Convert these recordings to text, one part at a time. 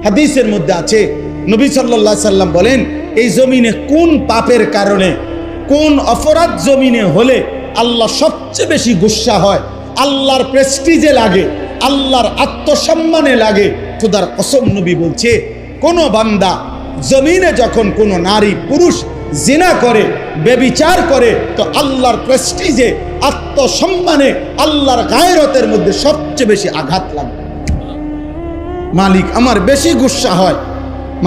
হাদিসের মধ্যে আছে, নবী সাল্লাল্লাহু আলাইহি সাল্লাম বলেন, এই জমিনে কোন পাপের কারণে, কোন অপরাধ জমিনে হলে আল্লাহ সবচেয়ে বেশি গুসা হয়, আল্লাহর প্রেস্টিজে লাগে, আল্লাহর আত্মসম্মানে লাগে। খোদার কসম নবী বলছে, কোন বান্দা জমিনে যখন কোন নারী পুরুষ জিনা করে, ব্যভিচার করে, তো আল্লাহর প্রেস্টিজে, আত্মসম্মানে, আল্লাহর গায়রতের মধ্যে সবচেয়ে বেশি আঘাত লাগে। মালিক আমার বেশি গুসা হয়,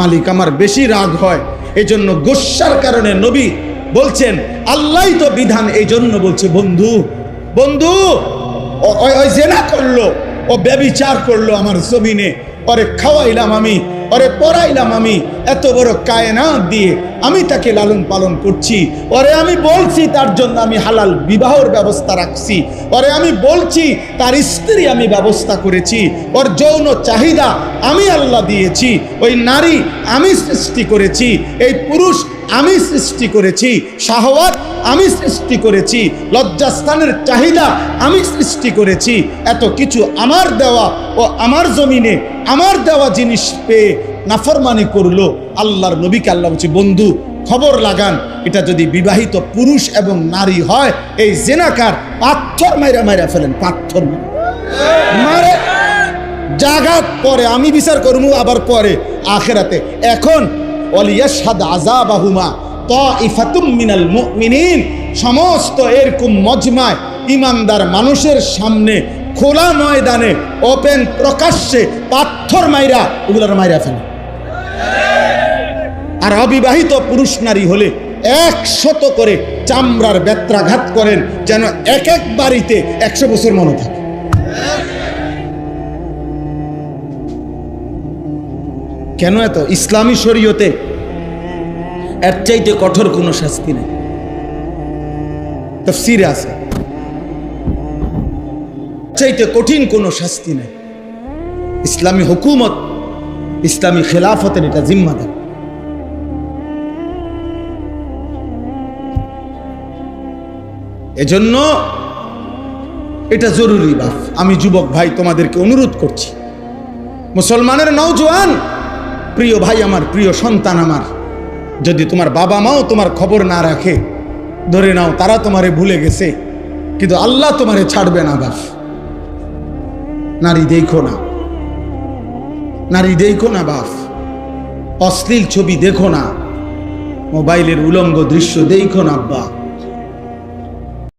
মালিক আমার বেশি রাগ হয়। এই জন্য গুসার কারণে নবী বলছেন, আল্লাহই তো বিধান, এই জন্য বলছে, বন্ধু বন্ধু ওই জেনা করলো, ও ব্যভিচার করলো আমার জমিনে, ওরে খাওয়াইলাম আমি, ওরে পড়াইলাম আমি, এত বড় কায়নাত দিয়ে আমি তাকে লালন পালন করছি, ওরে আমি বলছি তার জন্য আমি হালাল বিবাহের ব্যবস্থা রাখছি, ওরে আমি বলছি তার স্ত্রী আমি ব্যবস্থা করেছি, ওর যৌন চাহিদা আমি আল্লাহ দিয়েছি, ওই নারী আমি সৃষ্টি করেছি, এই পুরুষ আমি সৃষ্টি করেছি, শাহওয়াত আমি সৃষ্টি করেছি, লজ্জাস্থানের চাহিদা আমি সৃষ্টি করেছি, এত কিছু আমার দেওয়া, ও আমার জমিনে আমার দেওয়া জিনিস পেয়ে নাফরমানি করলো। আল্লাহর নবীকে আল্লাহ বলছে, বন্ধু খবর লাগান, এটা যদি বিবাহিত পুরুষ এবং নারী হয়, এই জেনাকার পাথর মাইরা মাইরা ফেলেন, পাথর মারে জাগাত পরে আমি বিচার করবো, আবার পরে আখেরাতে। এখন ওয়ালিয়াশহাদ আযাবাহুমা তাইফাতুম মিনাল মুমিনিন, সমস্ত এরকম মজমায় ইমানদার মানুষের সামনে খোলা ময়দানে ওপেন প্রকাশ্যে পাথর মাইরা ওগুলার মাইরা ফেলে। আর অবিবাহিত পুরুষ নারী হলে 100 করে চামড়ার বেত্রাঘাত করেন, যেন এক এক বাড়িতে 100 বছর মনে থাকে। কেন এত? ইসলামী শরীয়তে এর চাইতে কঠোর কোনো শাস্তি নেই, তাফসীরে আছে, চাইতে কঠিন কোনো শাস্তি নেই। ইসলামী হুকুমত, ইসলামী খেলাফতের এটা জিম্মাদার। এজন্য এটা জরুরি। বাপ, আমি যুবক ভাই তোমাদেরকে অনুরোধ করছি, মুসলমানের নওজোয়ান প্রিয় ভাই আমার, প্রিয় সন্তান আমার, যদি তোমার বাবা মাও তোমার খবর না রাখে, ধরে নাও তারা তোমারে ভুলে গেছে, কিন্তু আল্লাহ তোমারে ছাড়বে না। বাপ, নারী দেখো না, নারী দেখো না বাপ, অশ্লীল ছবি দেখো না, মোবাইলের উলঙ্গ দৃশ্য দেখো না আব্বা।